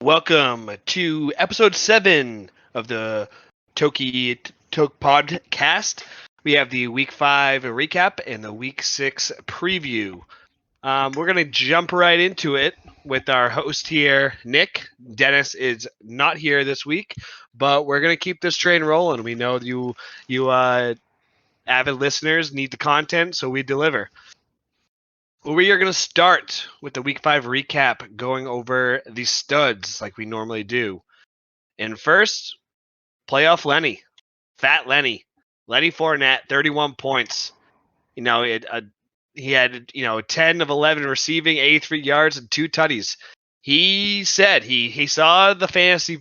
Welcome to episode 7 of the Toke Podcast. We have the week 5 recap and the week 6 preview. We're going to jump right into it with our host here, Nick. Dennis is not here this week, but we're going to keep this train rolling. We know you avid listeners need the content, so we deliver. We are going to start with the week 5 recap, going over the studs like we normally do. And first, playoff Lenny, Fat Lenny, Lenny Fournette, 31 points. He had 10 of 11 receiving, 83 yards, and 2 tutties. He said he saw the fantasy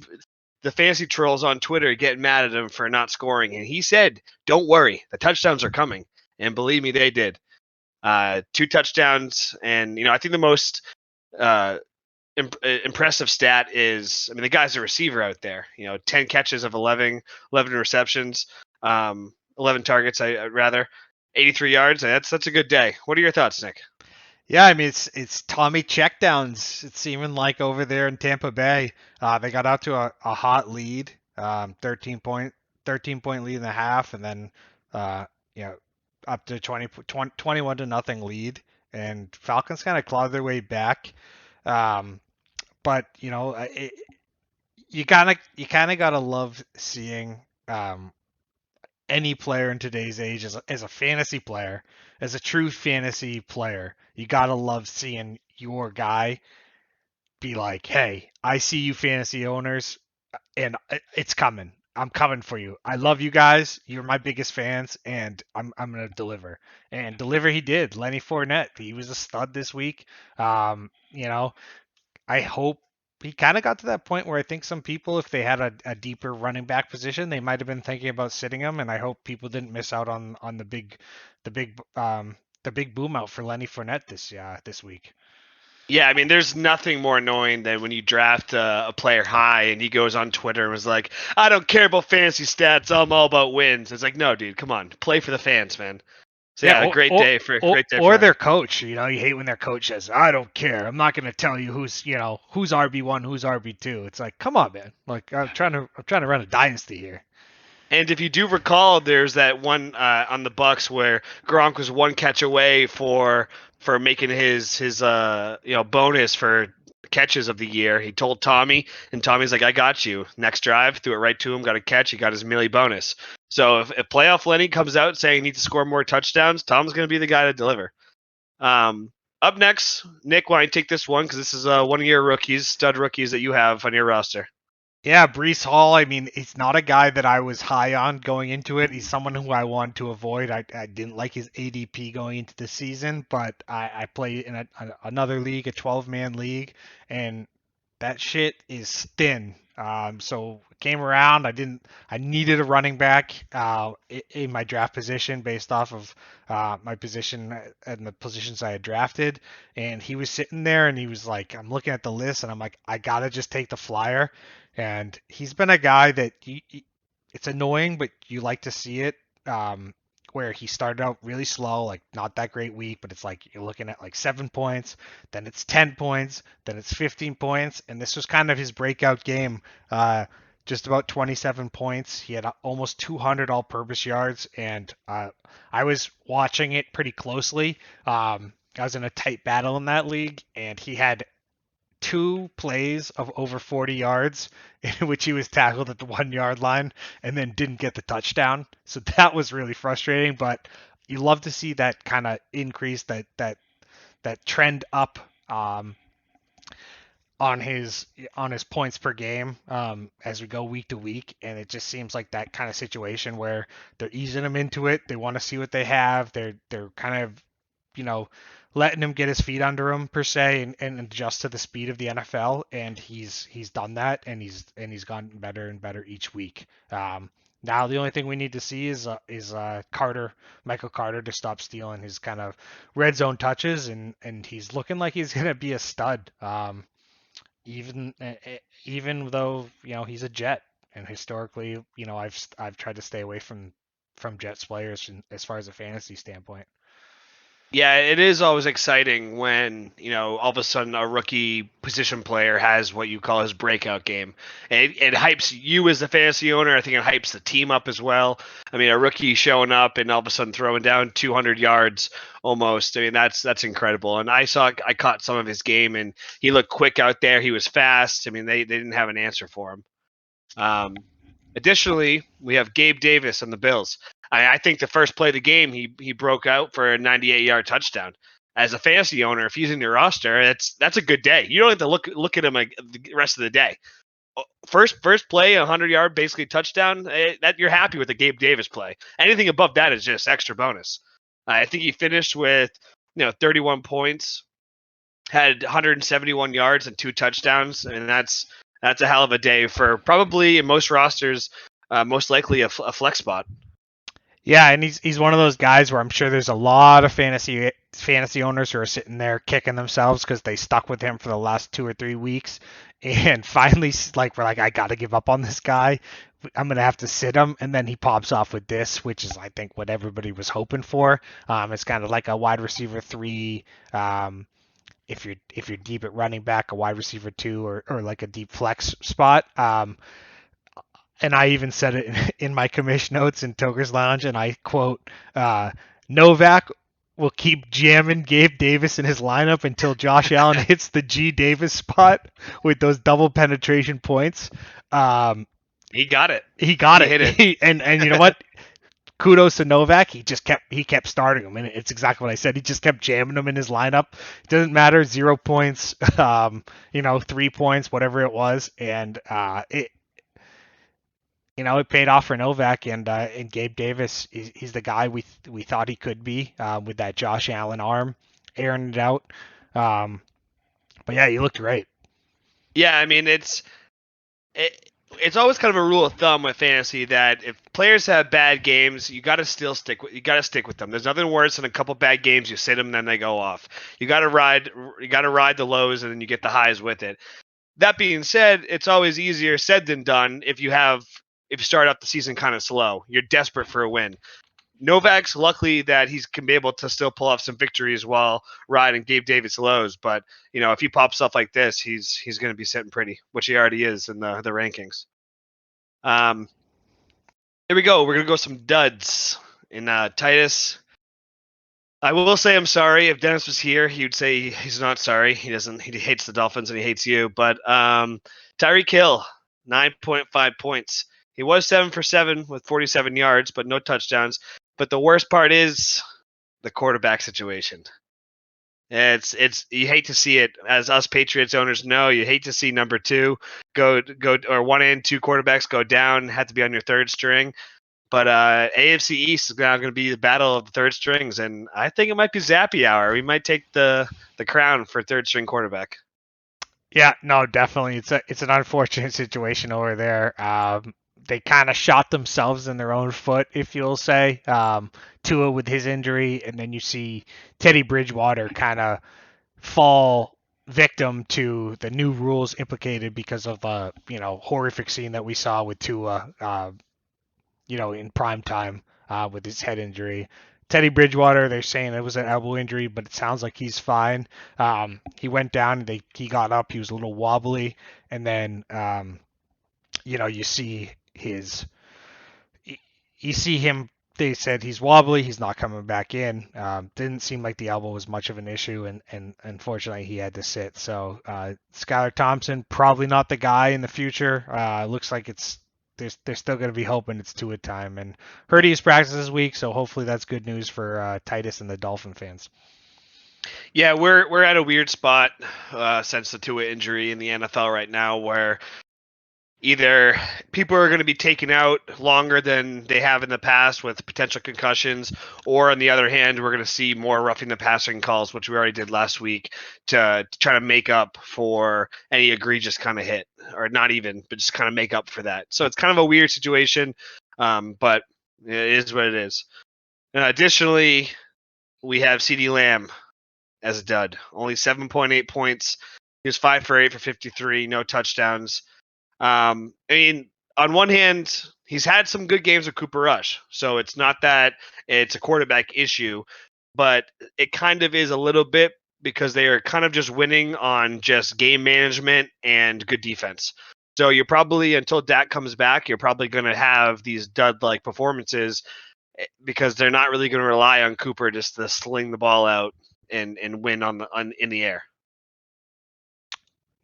trolls on Twitter getting mad at him for not scoring, and he said, "Don't worry, the touchdowns are coming." And believe me, they did. 2 touchdowns, and I think the most impressive stat is, the guy's a receiver out there. 10 catches of 11 receptions, 11 targets. I rather 83 yards. That's a good day. What are your thoughts, Nick? Yeah, it's Tommy checkdowns. It's seeming like over there in Tampa Bay, they got out to a hot lead, 13 point lead in the half, and then uh, you know up to 21 to nothing lead, and Falcons kind of clawed their way back. But you kind of gotta love seeing any player in today's age as a fantasy player, as a true fantasy player. You gotta love seeing your guy be like, "Hey, I see you fantasy owners, and it's coming. I'm coming for you. I love you guys. You're my biggest fans, and I'm gonna deliver." And deliver he did. Lenny Fournette, he was a stud this week. I hope he kind of got to that point where I think some people, if they had a deeper running back position, they might have been thinking about sitting him. And I hope people didn't miss out on the big boom out for Lenny Fournette this week. Yeah, there's nothing more annoying than when you draft a player high and he goes on Twitter and was like, "I don't care about fantasy stats. I'm all about wins." It's like, no, dude, come on, play for the fans, man. So Yeah, yeah, great day for or their Lenny. coach. You hate when their coach says, "I don't care. I'm not going to tell you who's RB1, who's RB2." It's like, come on, man. Like I'm trying to run a dynasty here. And if you do recall, there's that one on the Bucks where Gronk was one catch away for making his bonus for catches of the year. He told Tommy, and Tommy's like, "I got you." Next drive, threw it right to him, got a catch. He got his Millie bonus. So if playoff Lenny comes out saying he needs to score more touchdowns, Tom's going to be the guy to deliver. Up next, Nick, why don't you take this one, because this is one of your rookies, stud rookies that you have on your roster. Yeah, Brees Hall, he's not a guy that I was high on going into it. He's someone who I want to avoid. I didn't like his ADP going into the season, but I played in another league, a 12-man league, and that shit is thin. So it came around. I needed a running back in my draft position based off of my position and the positions I had drafted. And he was sitting there and he was like, I'm looking at the list and I'm like, I gotta just take the flyer. And he's been a guy that it's annoying, but you like to see it. Where he started out really slow, like not that great week, but it's like you're looking at like 7 points, then it's 10 points, then it's 15 points, and this was kind of his breakout game. Just about 27 points. He had almost 200 all-purpose yards, and I was watching it pretty closely. I was in a tight battle in that league, and he had 2 plays of over 40 yards in which he was tackled at the 1 yard line and then didn't get the touchdown. So that was really frustrating, but you love to see that kind of increase, that trend up on his points per game as we go week to week, and it just seems like that kind of situation where they're easing him into it. They want to see what they have. They're kind of you know letting him get his feet under him per se and adjust to the speed of the NFL, and he's done that, and he's gotten better and better each week. Now the only thing we need to see is Michael Carter, to stop stealing his kind of red zone touches, and he's looking like he's gonna be a stud. Even even though he's a Jet, and historically I've tried to stay away from Jets players as far as a fantasy standpoint. Yeah, it is always exciting when, all of a sudden a rookie position player has what you call his breakout game. It hypes you as the fantasy owner. I think it hypes the team up as well. I mean, a rookie showing up and all of a sudden throwing down 200 yards almost. I mean, that's incredible. And I caught some of his game, and he looked quick out there. He was fast. I mean, they didn't have an answer for him. Um, Additionally, we have Gabe Davis on the Bills. I think the first play of the game, he broke out for a 98-yard touchdown. As a fantasy owner, if he's in your roster, that's a good day. You don't have to look at him like the rest of the day. First play, 100-yard, basically touchdown. That you're happy with the Gabe Davis play. Anything above that is just extra bonus. I think he finished with 31 points, had 171 yards and 2 touchdowns, and that's a hell of a day for probably in most rosters, most likely a flex spot. Yeah, and he's one of those guys where I'm sure there's a lot of fantasy owners who are sitting there kicking themselves because they stuck with him for the last 2 or 3 weeks, and finally we're like, I got to give up on this guy. I'm gonna have to sit him, and then he pops off with this, which is I think what everybody was hoping for. It's kind of like a wide receiver 3. If you're deep at running back, a wide receiver 2, or like a deep flex spot. And I even said it in my commission notes in Toker's Lounge, and I quote, Novak will keep jamming Gabe Davis in his lineup until Josh Allen hits the G Davis spot with those double penetration points. He got it. He got He it. hit it. And you know what? Kudos to Novak. He kept starting him, and it's exactly what I said. He just kept jamming him in his lineup. It doesn't matter, 0 points, 3 points, whatever it was, and it paid off for Novak, and Gabe Davis. He's the guy we thought he could be with that Josh Allen arm, airing it out. But yeah, he looked great. Yeah, I mean it's always kind of a rule of thumb with fantasy that if players have bad games, you got to stick with them. There's nothing worse than a couple bad games. You sit them, then they go off. You got to ride the lows, and then you get the highs with it. That being said, it's always easier said than done if you start out the season kind of slow. You're desperate for a win. Novak's luckily that he's can be able to still pull off some victories while riding Gabe Davis lows. But if he pops up like this, he's going to be sitting pretty, which he already is in the rankings. Here we go. We're going to go some duds in Titus. I will say I'm sorry. If Dennis was here, he would say he's not sorry. He doesn't. He hates the Dolphins and he hates you. But Tyreek Hill, 9.5 points. He was 7 for 7 with 47 yards, but no touchdowns. But the worst part is the quarterback situation. It's you hate to see it, as us Patriots owners know. You hate to see number 2 go or 1 and 2 quarterbacks go down, have to be on your third string. But AFC East is now going to be the battle of the third strings, and I think it might be Zappy hour. We might take the crown for third string quarterback. Yeah, no, definitely. It's an unfortunate situation over there. They kind of shot themselves in their own foot, if you'll say. Tua with his injury, and then you see Teddy Bridgewater kind of fall victim to the new rules implicated because of the horrific scene that we saw with Tua, in prime time with his head injury. Teddy Bridgewater, they're saying it was an elbow injury, but it sounds like he's fine. He went down, he got up, he was a little wobbly, and then you see you see him. They said he's wobbly, he's not coming back in. Didn't seem like the elbow was much of an issue, and unfortunately he had to sit. So Skylar Thompson, probably not the guy in the future. Looks like they're still going to be hoping it's Tua time. And Hurdy is practicing this week, so hopefully that's good news for Titus and the Dolphin fans. Yeah, we're at a weird spot since the Tua injury in the NFL right now, where either people are going to be taken out longer than they have in the past with potential concussions, or on the other hand, we're going to see more roughing the passing calls, which we already did last week, to try to make up for any egregious kind of hit, or not even, but just kind of make up for that. So it's kind of a weird situation, but it is what it is. Additionally, we have CeeDee Lamb as a dud, only 7.8 points. He was 5 for 8 for 53, no touchdowns. I mean, on one hand, he's had some good games with Cooper Rush, so it's not that it's a quarterback issue. but it kind of is a little bit because they are kind of just winning on just game management and good defense. So you're probably, until Dak comes back, you're probably going to have these dud-like performances because they're not really going to rely on Cooper just to sling the ball out and win in the air.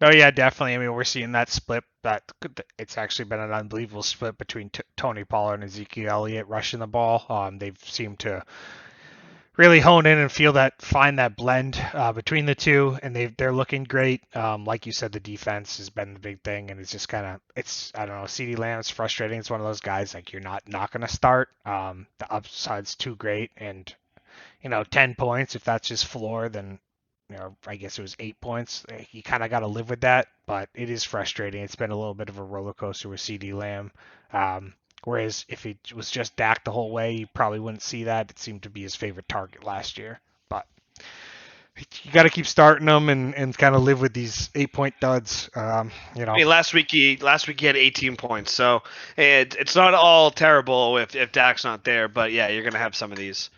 Oh yeah, definitely. I mean, we're seeing that split. That it's actually been an unbelievable split between Tony Pollard and Ezekiel Elliott rushing the ball. They've seemed to really hone in and find that blend between the two, and they're looking great. Like you said, the defense has been the big thing, and it's just kind of I don't know. CeeDee Lamb's frustrating. It's one of those guys like you're not going to start. The upside's too great, and 10 points if that's his floor, then I guess it was 8 points. You kind of got to live with that, but it is frustrating. It's been a little bit of a roller coaster with CeeDee Lamb. Whereas if it was just Dak the whole way, you probably wouldn't see that. It seemed to be his favorite target last year. But you got to keep starting them and kind of live with these 8-point duds. I mean, last week he had 18 points, so it's not all terrible if Dak's not there. But yeah, you're gonna have some of these.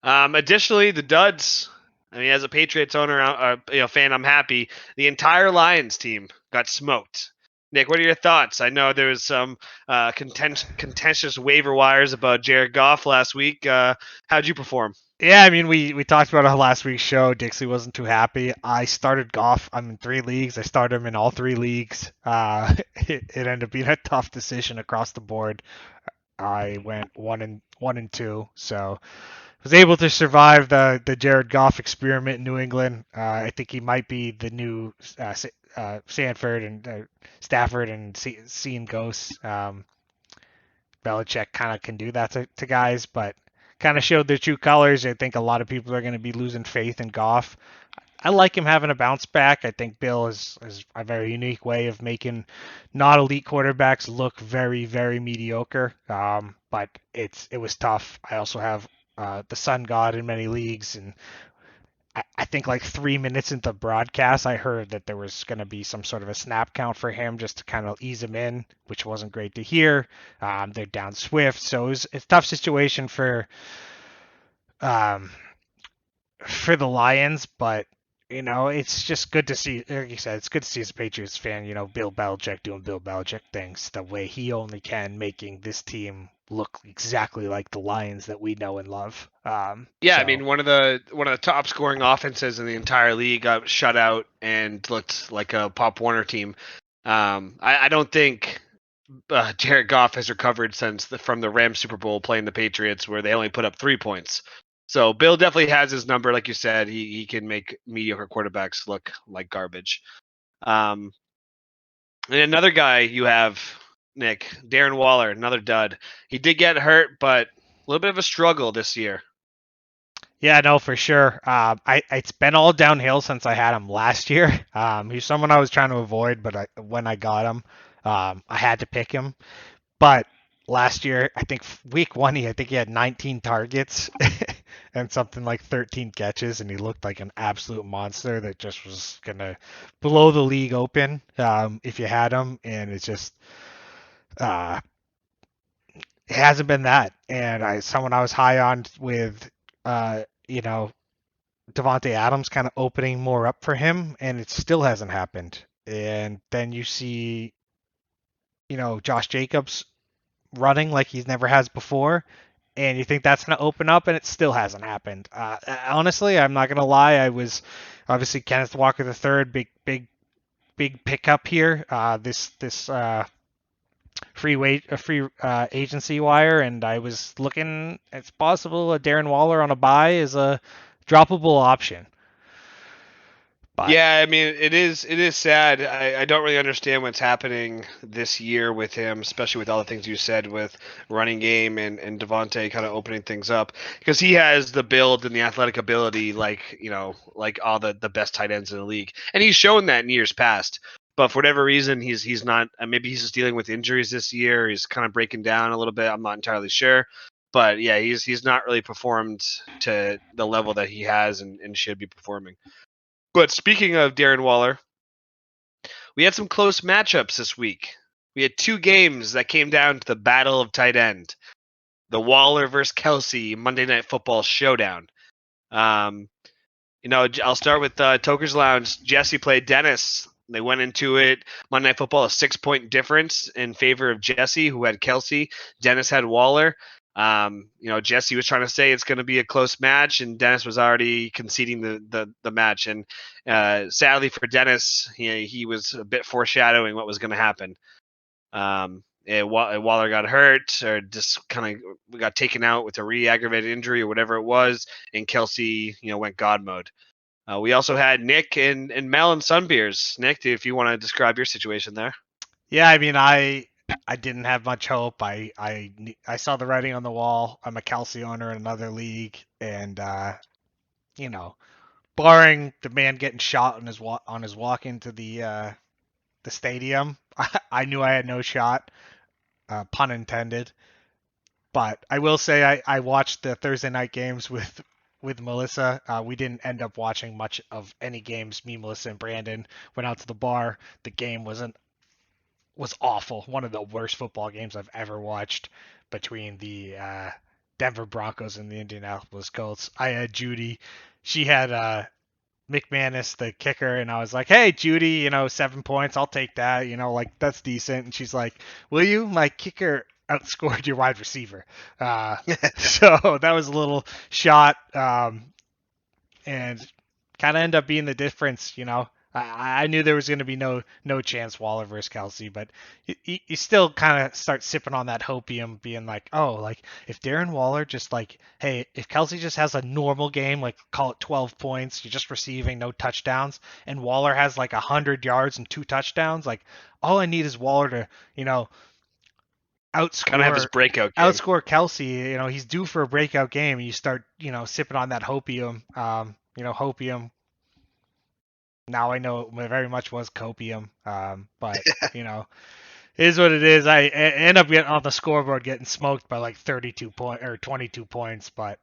Additionally, the duds. I mean, as a Patriots owner, fan, I'm happy. The entire Lions team got smoked. Nick, what are your thoughts? I know there was some contentious waiver wires about Jared Goff last week. How'd you perform? Yeah, I mean, we talked about it on last week's show. Dixie wasn't too happy. I started Goff. I'm in 3 leagues. I started him in all 3 leagues. It ended up being a tough decision across the board. I went 1-2, so was able to survive the Jared Goff experiment in New England. I think he might be the new Sanford and Stafford and seeing ghosts. Belichick kind of can do that to guys, but kind of showed their true colors. I think a lot of people are going to be losing faith in Goff. I like him having a bounce back. I think Bill is a very unique way of making not elite quarterbacks look very, very mediocre. But it was tough. I also have the Sun God in many leagues, and I think like 3 minutes into the broadcast, I heard that there was going to be some sort of a snap count for him just to kind of ease him in, which wasn't great to hear. They're down Swift, so it's a tough situation for the Lions, but it's just good to see. Like you said, it's good to see as a Patriots fan. Bill Belichick doing Bill Belichick things the way he only can, making this team look exactly like the Lions that we know and love. Yeah, so. I mean, one of the top scoring offenses in the entire league got shut out and looked like a Pop Warner team. I don't think Jared Goff has recovered since from the Rams Super Bowl playing the Patriots, where they only put up 3 points. So Bill definitely has his number, like you said. He can make mediocre quarterbacks look like garbage. And another guy you have, Nick, Darren Waller, another dud. He did get hurt, but a little bit of a struggle this year. Yeah, no, for sure. It's been all downhill since I had him last year. He's someone I was trying to avoid, but when I got him, I had to pick him. But last year, I think week 1, I think he had 19 targets and something like 13 catches, and he looked like an absolute monster that just was gonna blow the league open if you had him. And it's just it hasn't been that. And someone I was high on with Devontae Adams kind of opening more up for him, and it still hasn't happened. And then you see, Josh Jacobs running like he never has before, and you think that's going to open up, and it still hasn't happened. Honestly, I'm not going to lie. I was obviously Kenneth Walker III, big pickup here. This free agency wire, and I was looking. It's possible a Darren Waller on a buy is a droppable option. But yeah, I mean, it is sad. I don't really understand what's happening this year with him, especially with all the things you said with running game and Devontae kind of opening things up, because he has the build and the athletic ability like all the best tight ends in the league, and he's shown that in years past. But for whatever reason, he's not. Maybe he's just dealing with injuries this year. He's kind of breaking down a little bit. I'm not entirely sure. But yeah, he's not really performed to the level that he has and should be performing. But speaking of Darren Waller, we had some close matchups this week. We had 2 games that came down to the battle of tight end. the Waller versus Kelsey Monday Night Football showdown. I'll start with Toker's Lounge. Jesse played Dennis. They went into it Monday Night Football, a 6-point difference in favor of Jesse, who had Kelsey. Dennis had Waller. Jesse was trying to say it's going to be a close match, and Dennis was already conceding the match. And sadly for Dennis, he was a bit foreshadowing what was going to happen. Waller got hurt or just kind of got taken out with a re-aggravated injury or whatever it was, and Kelsey, went God mode. We also had Nick and Mel and Sunbeers. Nick, if you want to describe your situation there. Yeah, I mean, I didn't have much hope. I saw the writing on the wall. I'm a Kelsey owner in another league, and barring the man getting shot on his walk into the stadium, I knew I had no shot. Pun intended. But I will say I watched the Thursday night games with Melissa. We didn't end up watching much of any games. Me, Melissa, and Brandon went out to the bar. The game was awful. One of the worst football games I've ever watched between the Denver Broncos and the Indianapolis Colts. I had Judy. She had McManus, the kicker, and I was like, hey, Judy, 7 points. I'll take that. That's decent. And she's like, will you? My kicker outscored your wide receiver. So that was a little shot, and kind of ended up being the difference. I knew there was going to be no chance Waller versus Kelsey, but you still kind of start sipping on that hopium, being like, oh, like if Darren Waller just hey, if Kelsey just has a normal game, like call it 12 points, you're just receiving no touchdowns, and Waller has 100 yards and 2 touchdowns, all I need is Waller to, outscore Kelsey. He's due for a breakout game, and you start, sipping on that hopium. Hopium. Now I know it very much was copium, but it is what it is. I end up getting on the scoreboard getting smoked by 32 point or 22 points, but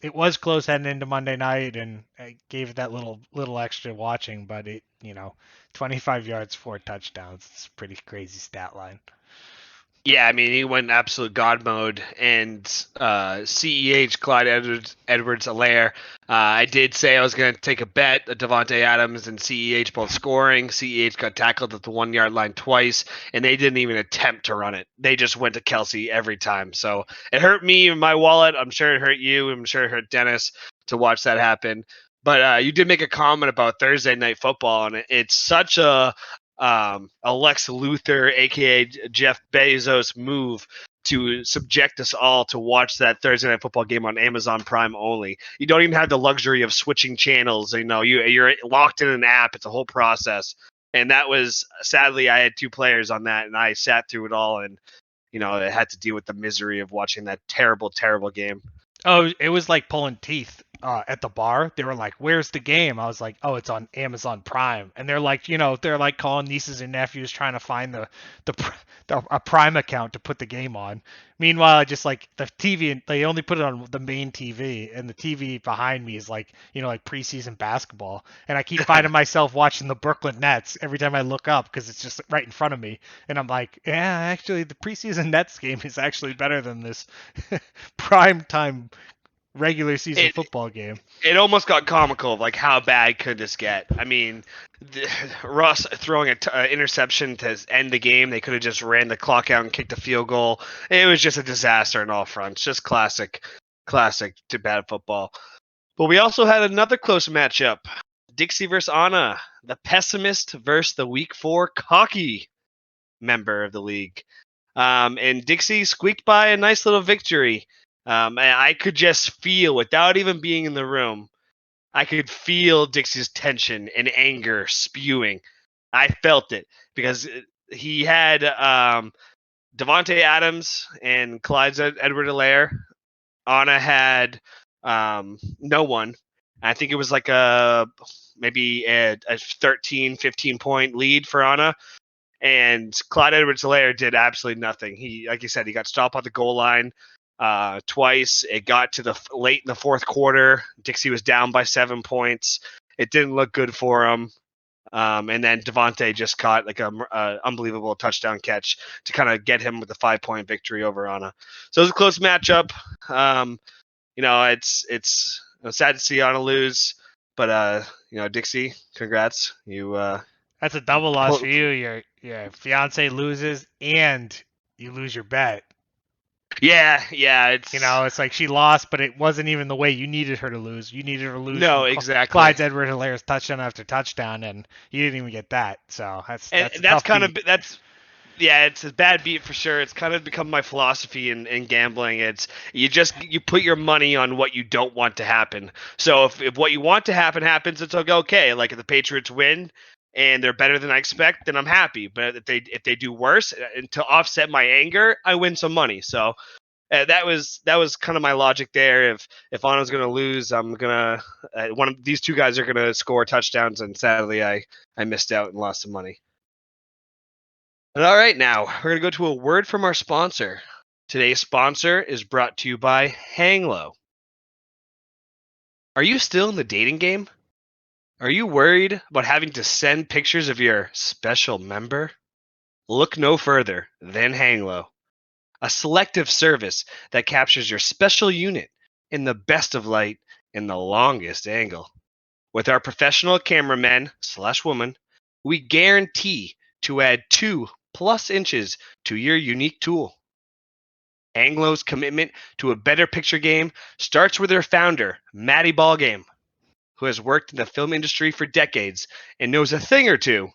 it was close heading into Monday night, and I gave it that little extra watching. But 25 yards, 4 touchdowns. It's a pretty crazy stat line. Yeah, I mean, he went absolute God mode, and CEH, Clyde Edwards-Helaire, I did say I was going to take a bet that Davante Adams and CEH both scoring. CEH got tackled at the 1-yard line twice, and they didn't even attempt to run it. They just went to Kelsey every time. So it hurt me in my wallet. I'm sure it hurt you. I'm sure it hurt Dennis to watch that happen. But you did make a comment about Thursday Night Football, and it's such a Lex Luthor, aka Jeff Bezos, move to subject us all to watch that Thursday Night Football game on Amazon Prime only. You don't even have the luxury of switching channels. You're locked in an app. It's a whole process. And that was, sadly, I had 2 players on that, and I sat through it all, and I had to deal with the misery of watching that terrible, terrible game. Oh, it was like pulling teeth. At the bar, they were like, "Where's the game?" I was like, "Oh, it's on Amazon Prime." And they're like, they're calling nieces and nephews trying to find a Prime account to put the game on. Meanwhile, I just the TV, they only put it on the main TV, and the TV behind me is preseason basketball, and I keep finding myself watching the Brooklyn Nets every time I look up because it's just right in front of me, and I'm like, yeah, actually, the preseason Nets game is actually better than this prime time regular season football game. It almost got comical of how bad could this get. I mean, Russ throwing an interception to end the game. They could have just ran the clock out and kicked a field goal. It was just a disaster on all fronts. Just classic to bad football. But we also had another close matchup. Dixie versus Anna. The pessimist versus the week 4 cocky member of the league. And Dixie squeaked by a nice little victory. And I could just feel, without even being in the room, I could feel Dixie's tension and anger spewing. I felt it because he had Davante Adams and Clyde Edwards-Helaire. Anna had no one. I think it was maybe a 13, 15-point lead for Anna. And Clyde Edwards-Helaire did absolutely nothing. He, like you said, he got stopped at the goal line twice. It got to the late in the 4th quarter. Dixie was down by 7 points. It didn't look good for him. And then Devontae just caught like a unbelievable touchdown catch to kind of get him with the 5-point victory over Anna. So it was a close matchup. It's sad to see Anna lose, but Dixie, congrats. That's a double loss for you. Your fiance loses and you lose your bet. Yeah, it's it's like she lost, but it wasn't even the way you needed her to lose. You needed her to lose no, from exactly. Clyde's Edward-Hilaire's touchdown after touchdown, and you didn't even get that. So that's that's kind beat. of it's a bad beat for sure. It's kind of become my philosophy in gambling. It's you put your money on what you don't want to happen. So if what you want to happen happens, it's okay. Like if the Patriots win and they're better than I expect, then I'm happy. But if they do worse, and to offset my anger, I win some money. So that was kind of my logic there. If Anna's gonna lose, I'm gonna one of these two guys are gonna score touchdowns, and sadly I missed out and lost some money. All right, now we're going to go to a word from our sponsor. Today's sponsor is brought to you by Hanglow. Are you still in the dating game? Are you worried about having to send pictures of your special member? Look no further than Hanglow, a selective service that captures your special unit in the best of light and the longest angle. With our professional cameramen/woman, we guarantee to add 2+ inches to your unique tool. Anglow's commitment to a better picture game starts with their founder, Matty Ballgame, who has worked in the film industry for decades and knows a thing or two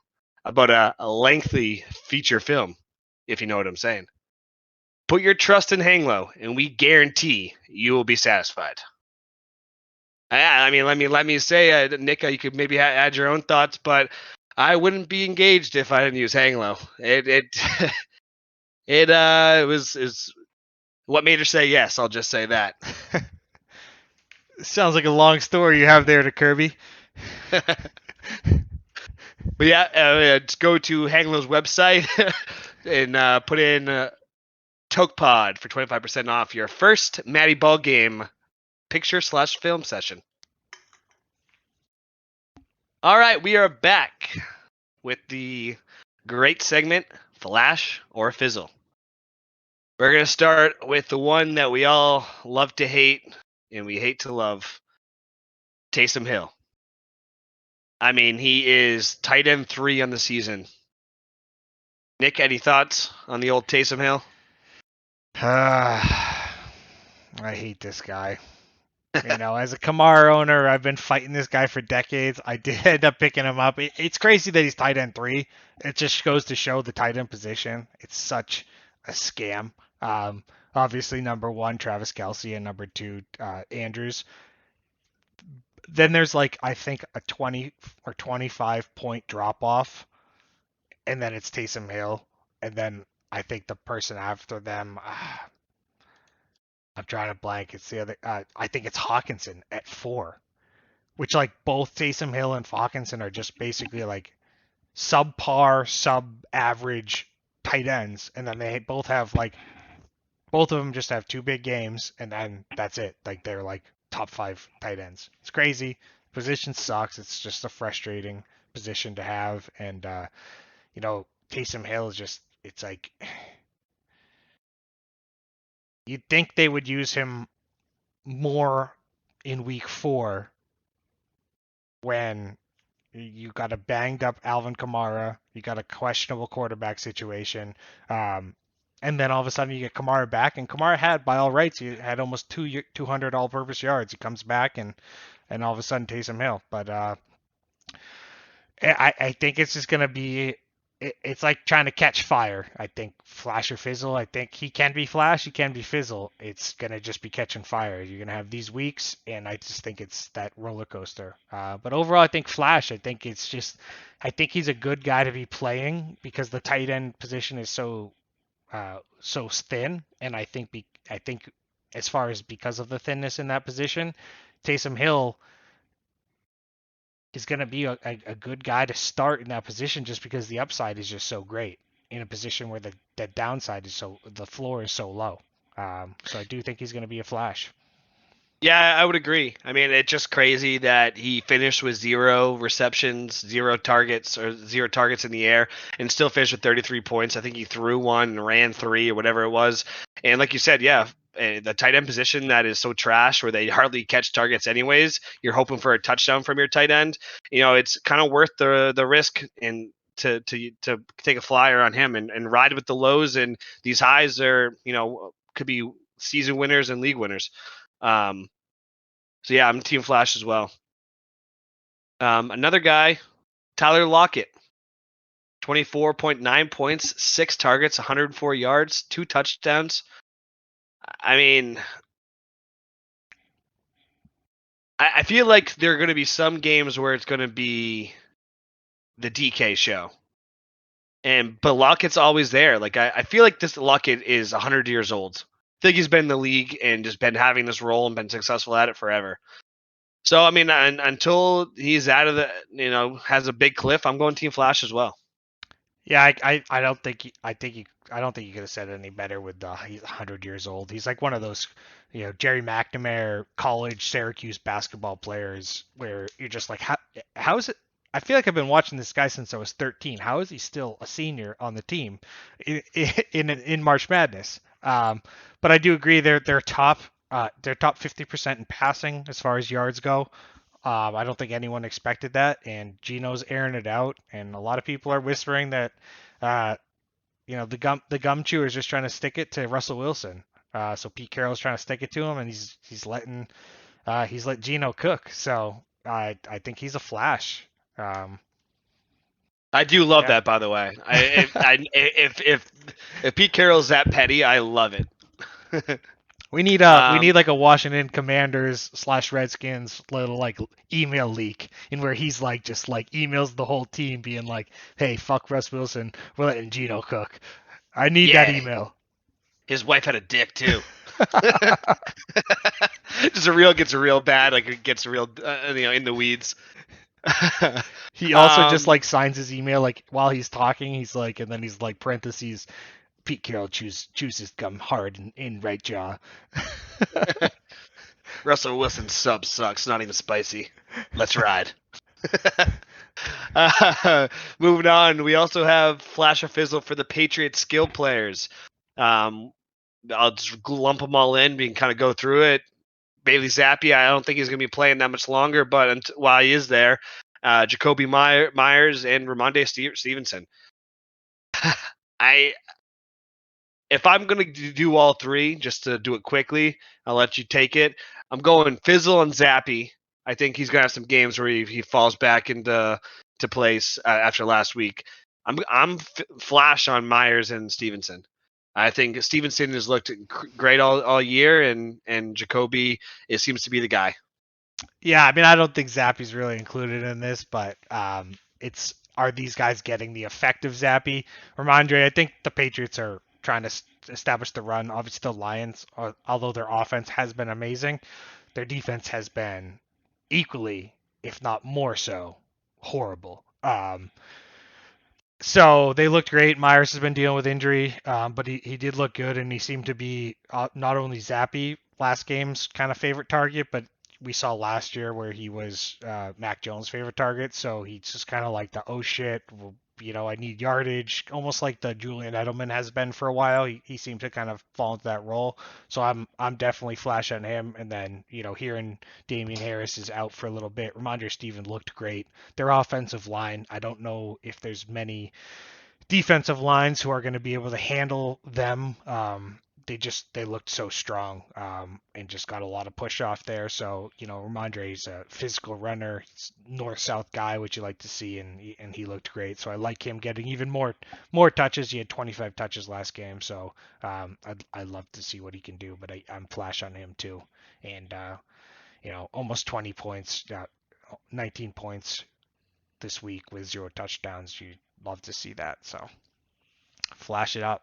about a lengthy feature film, if you know what I'm saying. Put your trust in Hanglow, and we guarantee you will be satisfied. I mean, let me say, Nick, you could maybe add your own thoughts, but I wouldn't be engaged if I didn't use Hanglow. It was what made her say yes. I'll just say that. Sounds like a long story you have there to Kirby. But yeah, just go to Hanglow's website and put in Toke Pod for 25% off your first Matty Ball game picture/film session. All right, we are back with the great segment, Flash or Fizzle. We're going to start with the one that we all love to hate and we hate to love, Taysom Hill. I mean, he is tight end 3 on the season. Nick, any thoughts on the old Taysom Hill? I hate this guy. As a Kamara owner, I've been fighting this guy for decades. I did end up picking him up. It's crazy that he's tight end 3. It just goes to show the tight end position. It's such a scam. Obviously, number 1, Travis Kelce, and number 2, Andrews. Then there's I think a 20 or 25 point drop off, and then it's Taysom Hill, and then I think the person after them. I'm trying to blank. It's the other. I think it's Hawkinson at 4, which both Taysom Hill and Hawkinson are just basically subpar, sub-average tight ends, and then they both have both of them just have 2 big games, and then that's it. They're top 5 tight ends. It's crazy. Position sucks. It's just a frustrating position to have, and Taysom Hill is just. It's you'd think they would use him more in week 4 when you got a banged up Alvin Kamara, you got a questionable quarterback situation, and then all of a sudden you get Kamara back, and Kamara had, by all rights, he had almost 200 all-purpose yards. He comes back, and all of a sudden Taysom Hill. But I think it's just going to be, it's like trying to catch fire. I think Flash or Fizzle, I think he can be Flash, he can be Fizzle. It's going to just be catching fire. You're going to have these weeks, and I just think it's that roller coaster. But overall, I think Flash, I think he's a good guy to be playing because the tight end position is so thin, and I think as far as because of the thinness in that position, Taysom Hill is going to be a good guy to start in that position just because the upside is just so great in a position where the downside is the floor is so low. So I do think he's going to be a flash. Yeah, I would agree. I mean, it's just crazy that he finished with 0 receptions, 0 targets, or 0 targets in the air, and still finished with 33 points. I think he threw one and ran three or whatever it was. And like you said, yeah, the tight end position that is so trash where they hardly catch targets anyways. You're hoping for a touchdown from your tight end. It's kind of worth the risk and to take a flyer on him and ride with the lows, and these highs are could be season winners and league winners. So yeah, I'm Team Flash as well. Another guy, Tyler Lockett, 24.9 points, 6 targets, 104 yards, 2 touchdowns. I mean, I feel like there are going to be some games where it's going to be the DK show. But Lockett's always there. Like I feel like this Lockett is 100 years old. I think he's been in the league and just been having this role and been successful at it forever. So I mean, until he's out of has a big cliff, I'm going Team Flash as well. Yeah, I don't think I don't think you could have said it any better with he's 100 years old. He's like one of those, Jerry McNamara college Syracuse basketball players where you're just like, how is it? I feel like I've been watching this guy since I was 13. How is he still a senior on the team in March Madness? But I do agree they're top 50% in passing as far as yards go. I don't think anyone expected that, and Gino's airing it out, and a lot of people are whispering that, uh, the gum chewer is just trying to stick it to Russell Wilson. So Pete Carroll's trying to stick it to him, and he's let Gino cook. So I think he's a flash. I do love Yeah. that, by the way. If Pete Carroll's that petty, I love it. We need like a Washington Commanders / Redskins little like email leak in where he's like just like emails the whole team being like, "Hey, fuck Russ Wilson, we're letting Gino cook." I need that Yeah, email. his wife had a dick too. Just gets real bad, like it gets real, in the weeds. He also just like signs his email like while he's talking. He's like, and then he's like parentheses. Pete Carroll chooses gum hard in right jaw. Russell Wilson's sub sucks, not even spicy. Let's ride. Moving on, we also have Flash or Fizzle for the Patriots skill players. I'll just lump them all in and kind of go through it. Bailey Zappi, I don't think he's going to be playing that much longer, but while he is there, Jacoby Myers and Ramondre Stevenson. If I'm going to do all three, just to do it quickly, I'll let you take it. I'm going Fizzle and Zappy. I think he's going to have some games where he falls back into place after last week. I'm Flash on Myers and Stevenson. I think Stevenson has looked great all year, and Jacoby seems to be the guy. Yeah, I mean, I don't think Zappy's really included in this, but are these guys getting the effect of Zappy? Ramondre, I think the Patriots are trying to establish the run. Obviously, the Lions, although their offense has been amazing, their defense has been equally, if not more so, horrible. So they looked great. Myers has been dealing with injury, but he did look good, and he seemed to be not only Zappy last game's kind of favorite target, but we saw last year where he was Mac Jones' favorite target. So he's just kind of like the oh shit, I need yardage, almost like the Julian Edelman has been for a while. He seemed to kind of fall into that role. So I'm definitely flash on him. And then hearing Damian Harris is out for a little bit. Ramondre Steven looked great. Their offensive line, I don't know if there's many defensive lines who are going to be able to handle them. They looked so strong and just got a lot of push off there. So Ramondre's a physical runner, he's north-south guy, which you like to see, and he looked great. So I like him getting even more touches. He had 25 touches last game, so I'd love to see what he can do. But I'm flash on him too, and almost 20 points, 19 points this week with 0 touchdowns. You'd love to see that. So flash it up.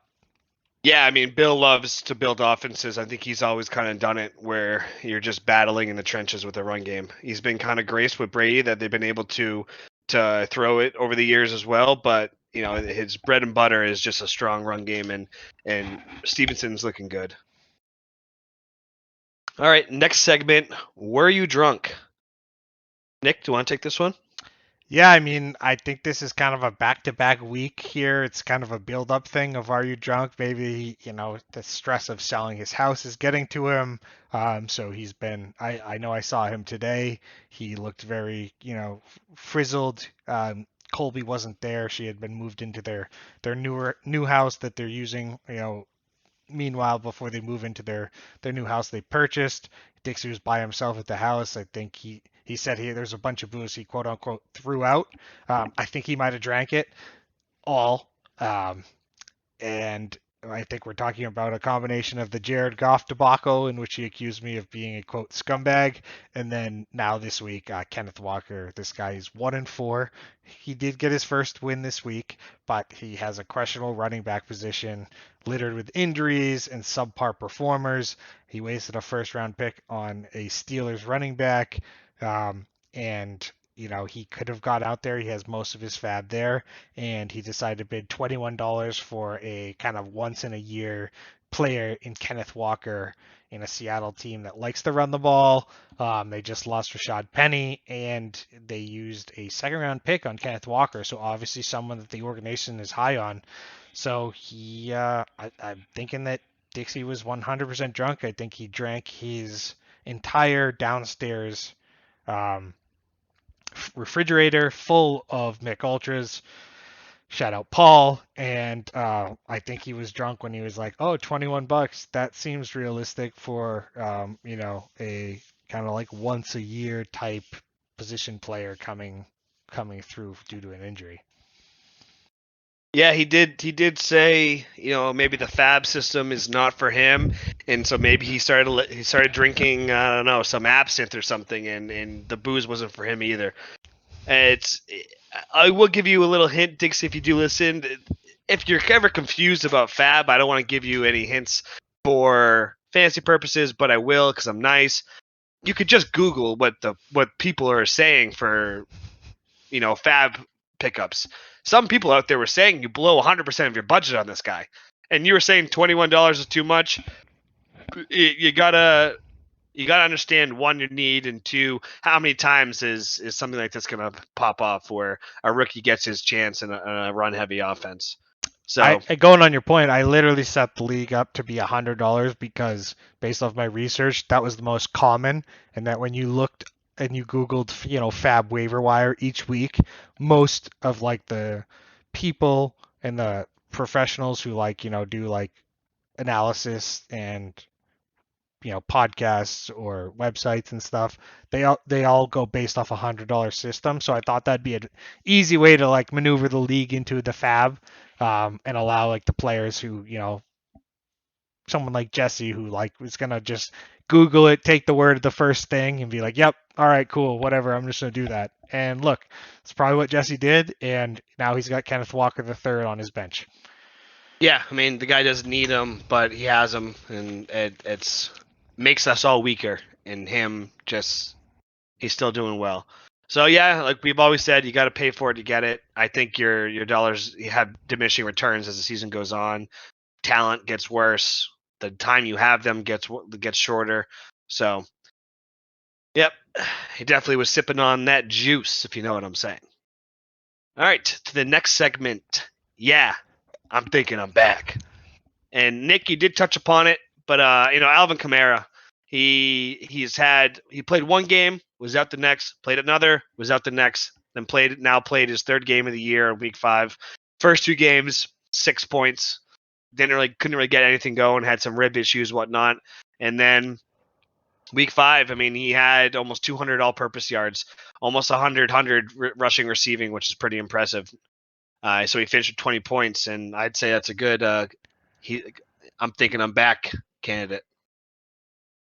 Yeah, I mean, Bill loves to build offenses. I think he's always kind of done it where you're just battling in the trenches with the run game. He's been kind of graced with Brady that they've been able to throw it over the years as well. But his bread and butter is just a strong run game, and Stevenson's looking good. All right, next segment. Were you drunk? Nick, do you want to take this one? Yeah, I mean, I think this is kind of a back-to-back week here. It's kind of a build-up thing of are you drunk? Maybe, the stress of selling his house is getting to him. So he's been, I know I saw him today. He looked very, frizzled. Colby wasn't there. She had been moved into their new house that they're using, meanwhile, before they move into their new house they purchased. Dixie was by himself at the house. I think he said there's a bunch of booze he quote unquote threw out. I think he might have drank it all. And I think we're talking about a combination of the Jared Goff debacle, in which he accused me of being a quote scumbag, and then now this week, Kenneth Walker. This guy is 1-4. He did get his first win this week, but he has a questionable running back position, littered with injuries and subpar performers. He wasted a first round pick on a Steelers running back, and he could have got out there. He has most of his fab there, and he decided to bid $21 for a kind of once in a year player in Kenneth Walker in a Seattle team that likes to run the ball. They just lost Rashad Penny, and they used a second round pick on Kenneth Walker, so obviously someone that the organization is high on. So I'm thinking that Dixie was 100% drunk. I think he drank his entire downstairs um, refrigerator full of Mick Ultras. Shout out Paul. And I think he was drunk when he was like, "Oh, $21. That seems realistic for a kind of like once a year type position player coming through due to an injury." Yeah, he did. He did say, maybe the Fab system is not for him, and so maybe he started drinking, I don't know, some absinthe or something, and the booze wasn't for him either. It's. I will give you a little hint, Dixie, if you do listen. If you're ever confused about Fab, I don't want to give you any hints for fantasy purposes, but I will because I'm nice. You could just Google what people are saying for Fab pickups. Some people out there were saying you blow 100% of your budget on this guy, and you were saying $21 is too much. You gotta understand, one, your need, and two, how many times is something like this gonna pop off where a rookie gets his chance in a run heavy offense. So Going on your point, I literally set the league up to be $100 because based off my research, that was the most common, and that when you looked and you Googled, Fab waiver wire each week, most of like the people and the professionals who do like analysis and podcasts or websites and stuff, they all go based off $100 system. So I thought that'd be an easy way to like maneuver the league into the Fab, and allow like the players who someone like Jesse who like was gonna just Google it, take the word of the first thing, and be like, "Yep, all right, cool, whatever. I'm just gonna do that." And look, it's probably what Jesse did, and now he's got Kenneth Walker the third on his bench. yeah, I mean the guy doesn't need him, but he has him, and it's makes us all weaker. And him just he's still doing well. So yeah, like we've always said, you got to pay for it to get it. I think your dollars have diminishing returns as the season goes on. Talent gets worse. The time you have them gets shorter. So, yep, he definitely was sipping on that juice, if you know what I'm saying. All right, to the next segment. Yeah, I'm thinking I'm back. And Nick, you did touch upon it, but Alvin Kamara, he played one game, was out the next, played another, was out the next, then played his third game of the year, week 5. First 2 games, 6 points. Couldn't really get anything going, had some rib issues, whatnot. And then week 5, I mean, he had almost 200 all-purpose yards, almost 100 rushing, receiving, which is pretty impressive. So he finished with 20 points, and I'd say that's a good. He, I'm thinking I'm back candidate.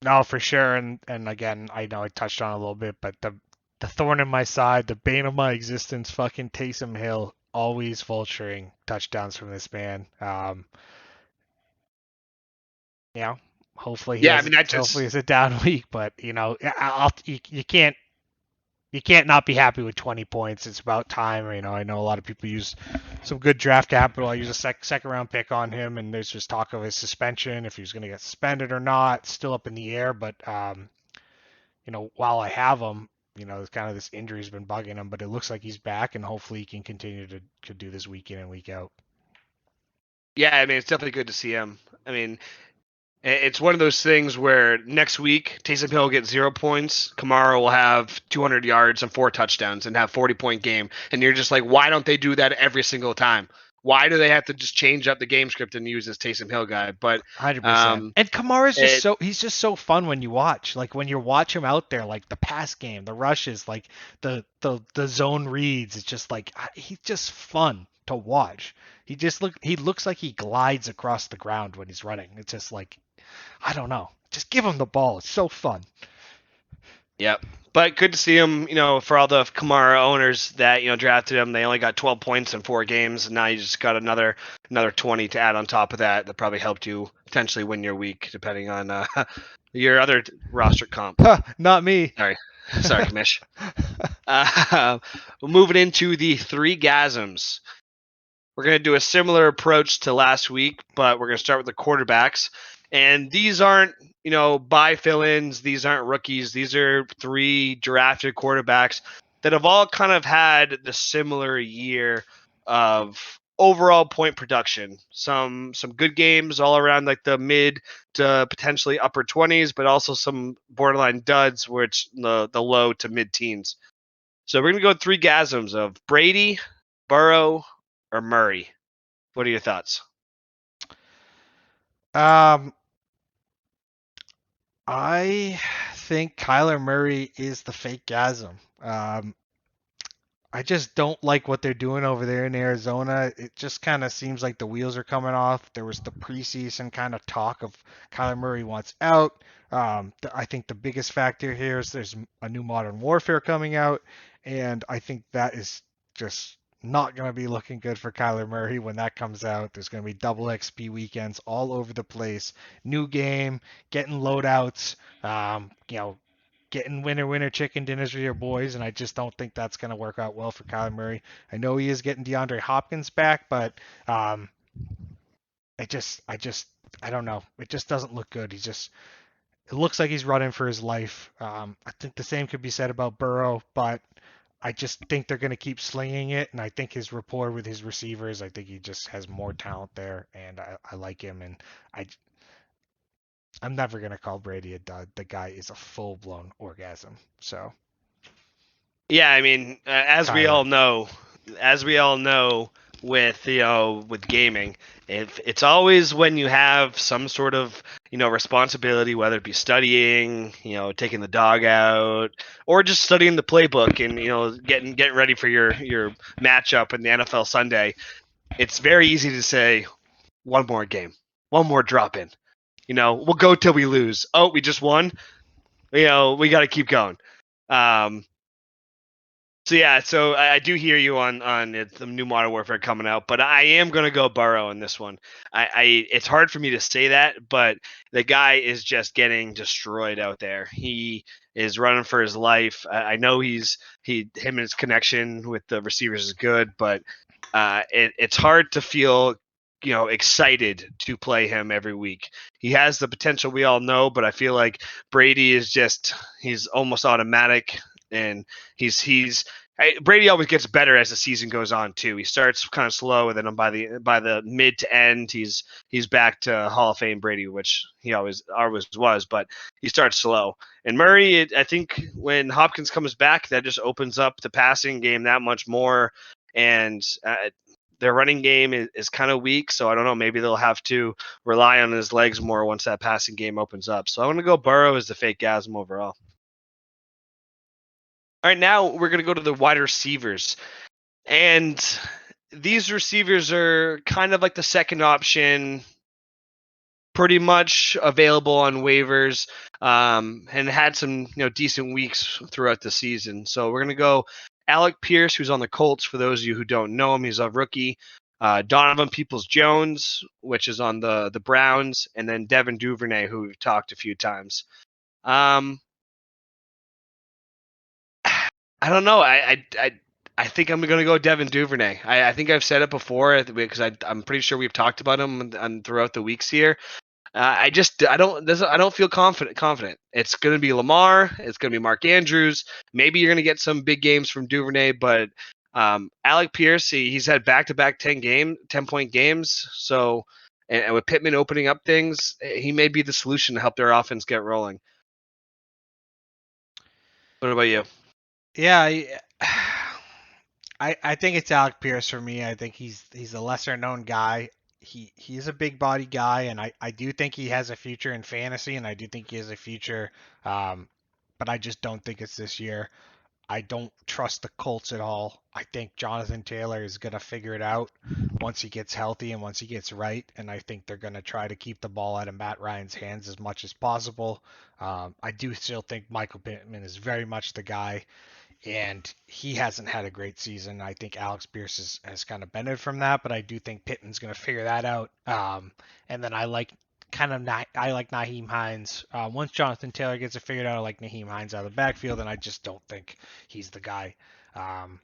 No, for sure. And again, I know I touched on it a little bit, but the thorn in my side, the bane of my existence, fucking Taysom Hill, always vulturing touchdowns from this man. You know, hopefully he Yeah, I has mean, I hopefully just it's a down week, but you can't you can't not be happy with 20 points. It's about time. I know a lot of people use some good draft capital. I use a second round pick on him, and there's just talk of his suspension, if he was going to get suspended or not. Still up in the air, but while I have him, it's kind of this injury's been bugging him, but it looks like he's back, and hopefully he can continue to do this week in and week out. Yeah, I mean, it's definitely good to see him. I mean, it's one of those things where next week Taysom Hill will get 0 points, Kamara will have 200 yards and 4 touchdowns and have 40-point game, and you're just like, why don't they do that every single time? Why do they have to just change up the game script and use this Taysom Hill guy? But 100%. And Kamara's he's just so fun when you watch. Like when you watch him out there, like the pass game, the rushes, like the zone reads, it's just like he's just fun to watch. He looks like he glides across the ground when he's running. It's just like, I don't know. Just give him the ball. It's so fun. Yep. But good to see him, for all the Kamara owners that, drafted him. They only got 12 points in 4 games, and now you just got another 20 to add on top of that. That probably helped you potentially win your week, depending on your other roster comp. Not me. Sorry, Kamish. Moving into the 3 gasms. We're going to do a similar approach to last week, but we're going to start with the quarterbacks. And these aren't, buy fill-ins. These aren't rookies. These are 3 drafted quarterbacks that have all kind of had the similar year of overall point production. Some good games all around like the mid to potentially upper 20s, but also some borderline duds where it's the low to mid teens. So we're going to go 3 gasms of Brady, Burrow, or Murray. What are your thoughts? I think Kyler Murray is the fake gasm. I just don't like what they're doing over there in Arizona. It just kind of seems like the wheels are coming off. There was the preseason kind of talk of Kyler Murray wants out. I think the biggest factor here is there's a new Modern Warfare coming out, and I think that is just not going to be looking good for Kyler Murray when that comes out. There's going to be double XP weekends all over the place. New game, getting loadouts, getting winner chicken dinners with your boys, and I just don't think that's going to work out well for Kyler Murray. I know he is getting DeAndre Hopkins back, but I don't know. It just doesn't look good. It looks like he's running for his life. I think the same could be said about Burrow, but I just think they're going to keep slinging it, and I think his rapport with his receivers, I think he just has more talent there, and I like him, and I'm never going to call Brady a dud. The guy is a full-blown orgasm. So yeah, I mean, as we all know, with with gaming, it's always when you have some sort of responsibility, whether it be studying, taking the dog out, or just studying the playbook and getting ready for your matchup in the NFL Sunday. It's very easy to say one more game, one more drop in. We'll go till we lose. Oh, we just won. We got to keep going. So I do hear you on the new Modern Warfare coming out, but I am gonna go Burrow in this one. It's hard for me to say that, but the guy is just getting destroyed out there. He is running for his life. I know him and his connection with the receivers is good, but it's hard to feel excited to play him every week. He has the potential we all know, but I feel like Brady is he's almost automatic, and Brady always gets better as the season goes on too. He starts kind of slow, and then by the mid to end, he's back to Hall of Fame Brady, which he always was. But he starts slow. And Murray, I think when Hopkins comes back, that just opens up the passing game that much more. And their running game is kind of weak, so I don't know. Maybe they'll have to rely on his legs more once that passing game opens up. So I'm going to go Burrow as the fake gasm overall. All right, now we're going to go to the wide receivers. And these receivers are kind of like the second option, pretty much available on waivers, and had some decent weeks throughout the season. So we're going to go Alec Pierce, who's on the Colts. For those of you who don't know him, he's a rookie. Donovan Peoples-Jones, which is on the Browns, and then Devin Duvernay, who we've talked a few times. I don't know. I think I'm gonna go Devin Duvernay. I think I've said it before because I'm pretty sure we've talked about him throughout the weeks here. I don't feel confident. It's gonna be Lamar. It's gonna be Mark Andrews. Maybe you're gonna get some big games from Duvernay, but Alec Pierce, he's had back-to-back 10-point games. So, and with Pittman opening up things, he may be the solution to help their offense get rolling. What about you? Yeah, I think it's Alec Pierce for me. I think he's a lesser known guy. He's a big body guy, and I do think he has a future in fantasy, and I do think he has a future. Um, but I just don't think it's this year. I don't trust the Colts at all. I think Jonathan Taylor is gonna figure it out once he gets healthy and once he gets right, and I think they're gonna try to keep the ball out of Matt Ryan's hands as much as possible. I do still think Michael Pittman is very much the guy, and he hasn't had a great season. I think Alex Pierce has kind of benefited from that, but I do think Pittman's going to figure that out. And then I like I like Naheem Hines. Once Jonathan Taylor gets it figured out, I like Naheem Hines out of the backfield, and I just don't think he's the guy. Um,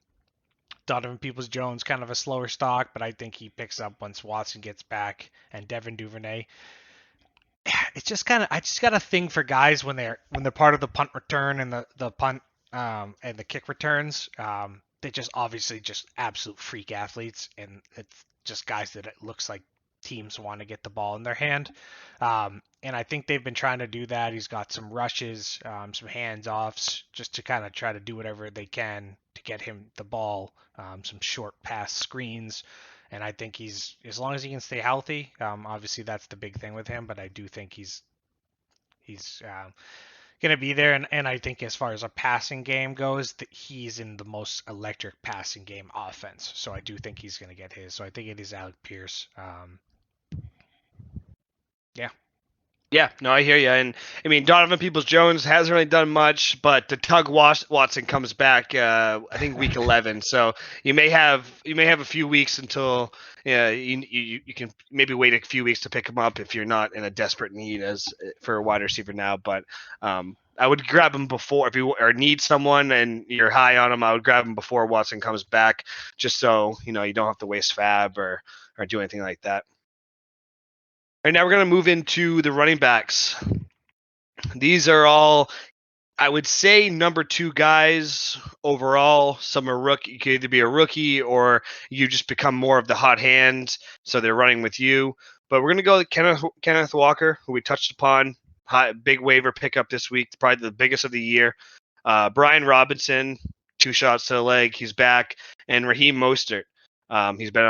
Donovan Peoples-Jones kind of a slower stock, but I think he picks up once Watson gets back, and Devin Duvernay. It's just kind of I just got a thing for guys when they're part of the punt return and the punt and the kick returns. They just obviously just absolute freak athletes, and it's just guys that it looks like teams want to get the ball in their hand. And I think they've been trying to do that. He's got some rushes, some hands-offs, just to kind of try to do whatever they can to get him the ball, some short pass screens. And I think he's, as long as he can stay healthy, obviously that's the big thing with him. But I do think he's going to be there. And I think as far as a passing game goes, that he's in the most electric passing game offense. So I do think he's going to get his. So I think it is Alec Pierce. Yeah. Yeah, no, I hear you. And I mean, Donovan Peoples-Jones hasn't really done much, but the Watson comes back, I think week 11. So you may have a few weeks until you can maybe wait a few weeks to pick him up if you're not in a desperate need as for a wide receiver now. But I would grab him before if you or need someone and you're high on him. I would grab him before Watson comes back, just so you don't have to waste fab or do anything like that. All right, now we're going to move into the running backs. These are all, I would say, number two guys overall. Some are rookie. You could either be a rookie or you just become more of the hot hand, so they're running with you. But we're going to go with Kenneth Walker, who we touched upon. Big waiver pickup this week, probably the biggest of the year. Brian Robinson, 2 shots to the leg. He's back. And Raheem Mostert. He's been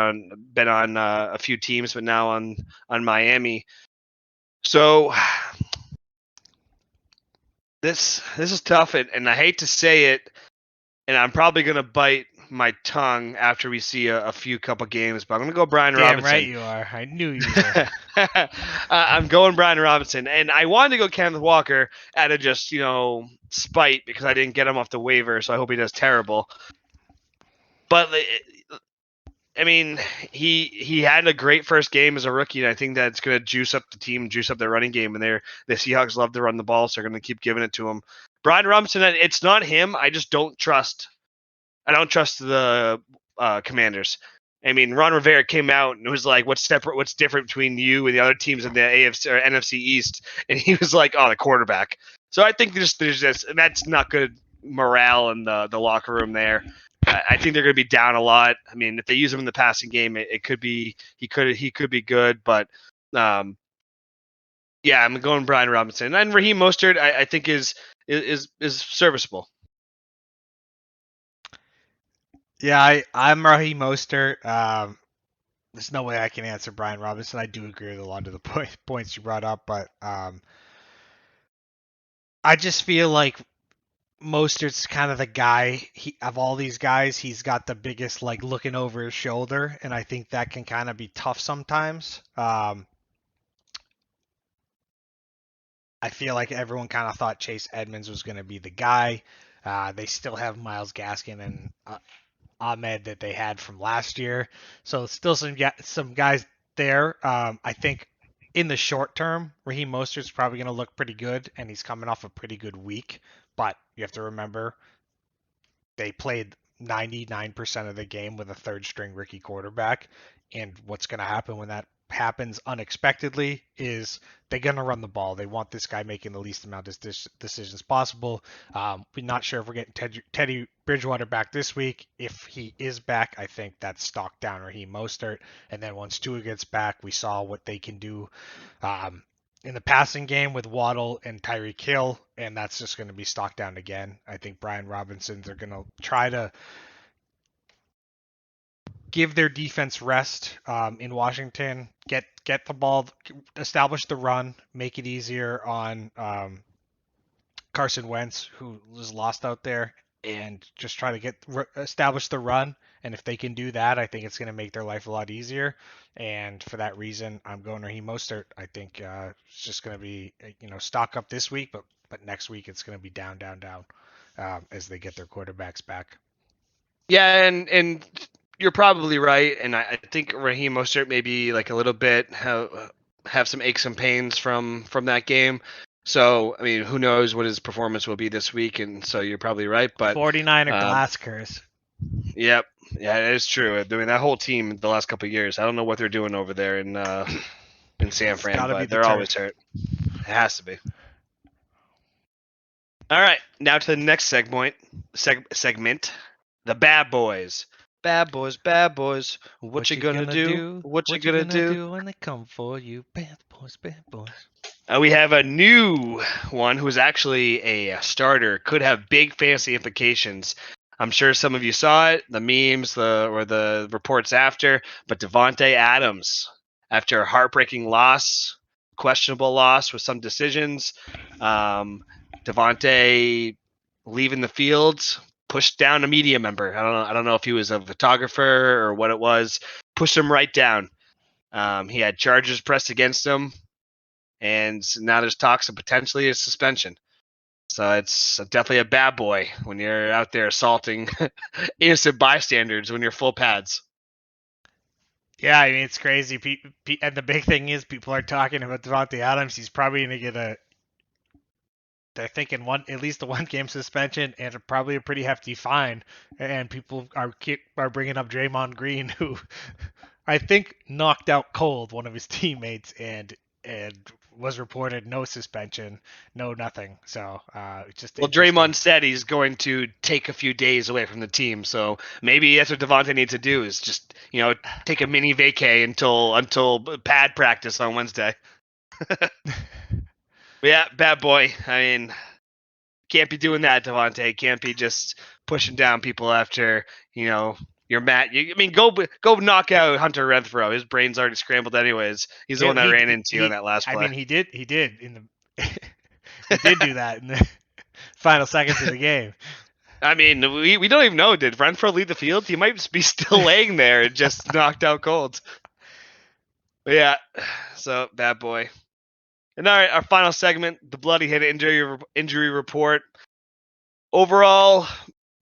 on a few teams, but now on Miami. So this is tough, and I hate to say it, and I'm probably gonna bite my tongue after we see a few couple games, but I'm gonna go Brian Damn Robinson. right you are. I knew you would. I'm going Brian Robinson, and I wanted to go Kenneth Walker out of just spite because I didn't get him off the waiver, so I hope he does terrible. But I mean, he had a great first game as a rookie, and I think that's going to juice up the team, juice up their running game. And the Seahawks love to run the ball, so they're going to keep giving it to him. Brian Robinson, it's not him. I just don't trust. I don't trust the Commanders. I mean, Ron Rivera came out and was like, "What's different between you and the other teams in the AFC or NFC East?" And he was like, "Oh, the quarterback." So I think there's just that's not good morale in the locker room there. I think they're going to be down a lot. I mean, if they use him in the passing game, it could be he could be good, but yeah, I'm going Brian Robinson and Raheem Mostert. I think is serviceable. Yeah, I'm Raheem Mostert. There's no way I can answer Brian Robinson. I do agree with a lot of the points you brought up, but I just feel like Mostert's kind of the guy of all these guys. He's got the biggest looking over his shoulder, and I think that can kind of be tough sometimes. I feel like everyone kind of thought Chase Edmonds was going to be the guy. They still have Myles Gaskin and Ahmed that they had from last year, so still some guys there. I think in the short term, Raheem Mostert's probably going to look pretty good, and he's coming off a pretty good week. But you have to remember they played 99% of the game with a third string rookie quarterback. And what's going to happen when that happens unexpectedly is they're going to run the ball. They want this guy making the least amount of decisions possible. We're not sure if we're getting Teddy Bridgewater back this week. If he is back, I think that's stock down Raheem Mostert. And then once Tua gets back, we saw what they can do in the passing game with Waddle and Tyreek Hill, and that's just going to be stock down again. I think Brian Robinson's are going to try to give their defense rest in Washington, get the ball, establish the run, make it easier on Carson Wentz, who was lost out there, and just try to establish the run. And if they can do that, I think it's going to make their life a lot easier. And for that reason, I'm going Raheem Mostert. I think it's just going to be stock up this week, but next week it's going to be down as they get their quarterbacks back. Yeah, and you're probably right, and I think Raheem Mostert maybe like a little bit have some aches and pains from that game. So I mean, who knows what his performance will be this week? And so you're probably right, but 49er glass curse. Yep, yeah, it is true. I mean, that whole team the last couple of years, I don't know what they're doing over there in San Fran, but they're always hurt. It has to be. All right, now to the next segment. The bad boys. Bad boys, bad boys. What you gonna do? What you gonna do when they come for you? Bad boys, bad boys. We have a new one who's actually a starter. Could have big fantasy implications. I'm sure some of you saw it, the memes, or the reports after. But Davante Adams, after a heartbreaking loss, questionable loss with some decisions, Davante leaving the field, pushed down a media member. I don't know if he was a photographer or what it was. Pushed him right down. He had charges pressed against him, and now there's talks of potentially a suspension. So it's definitely a bad boy when you're out there assaulting innocent bystanders when you're full pads. Yeah, I mean, it's crazy. And the big thing is people are talking about Davante Adams. He's probably going to get they're thinking at least a 1-game suspension and probably a pretty hefty fine. And people are bringing up Draymond Green, who I think knocked out cold one of his teammates and was reported no suspension, no nothing. So just Draymond said he's going to take a few days away from the team. So maybe that's what Davante needs to do is just take a mini vacay until pad practice on Wednesday. Yeah, bad boy. I mean, can't be doing that, Davante. Can't be just pushing down people after you're mad. Go knock out Hunter Renfrow. His brain's already scrambled anyways. He's the one that ran into you in that last play. I mean, he did he did do that in the final seconds of the game. I mean, we don't even know. Did Renfrow leave the field? He might be still laying there and just knocked out cold. But yeah, so bad boy. And all right, our final segment, the bloody head injury report. Overall,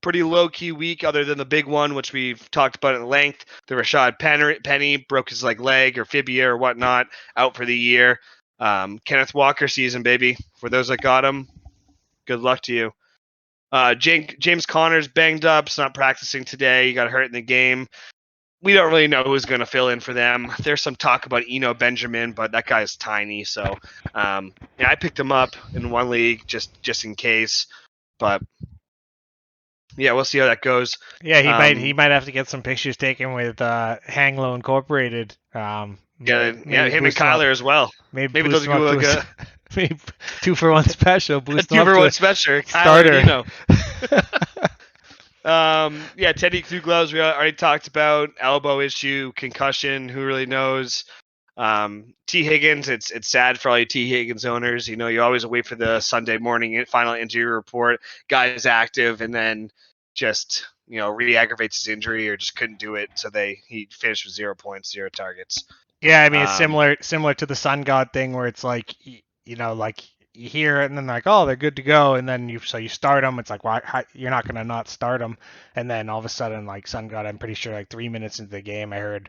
pretty low-key week other than the big one, which we've talked about at length. The Rashad Penny broke his leg or fibia or whatnot, out for the year. Kenneth Walker season, baby. For those that got him, good luck to you. James Conner's banged up. He's not practicing today. He got hurt in the game. We don't really know who's going to fill in for them. There's some talk about Eno Benjamin, but that guy's tiny. So I picked him up in one league just in case. But yeah, we'll see how that goes. Yeah, he might have to get some pictures taken with Hang Low Incorporated. Him and Kyler as well. Maybe those go like maybe 2-for-1 special. Boost 2-for-1 special. Starter. Teddy Two Gloves we already talked about. Elbow issue, concussion. Who really knows? T. Higgins. It's sad for all you T. Higgins owners. You always wait for the Sunday morning final injury report. Guy is active, and then just re-aggravates his injury or just couldn't do it. So he finished with 0 points, 0 targets. Yeah, I mean it's similar to the Sun God thing where it's like like you hear it and then like, oh, they're good to go, and then you start them. It's like, why you're not gonna not start them? And then all of a sudden, like Sun God, I'm pretty sure like 3 minutes into the game, I heard,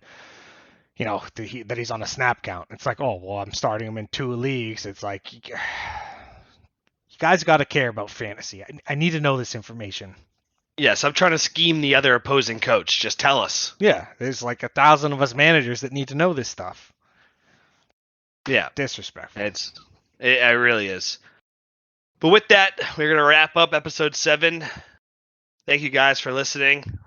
that he's on a snap count. It's like, oh well, I'm starting him in 2 leagues. It's like, you guys got to care about fantasy. I need to know this information. Yes, I'm trying to scheme the other opposing coach. Just tell us. Yeah, there's like 1,000 of us managers that need to know this stuff. Yeah, Disrespectful. it really is. But with that, we're gonna wrap up episode 7. Thank you guys for listening,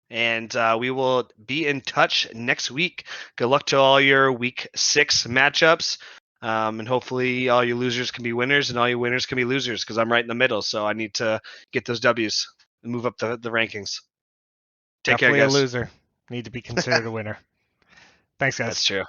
and we will be in touch next week. Good luck to all your week 6 matchups, and hopefully all you losers can be winners, and all you winners can be losers. Because I'm right in the middle, so I need to get those W's and move up the rankings. Take care, Definitely a guys. loser. Need to be considered a winner. Thanks, guys. That's true.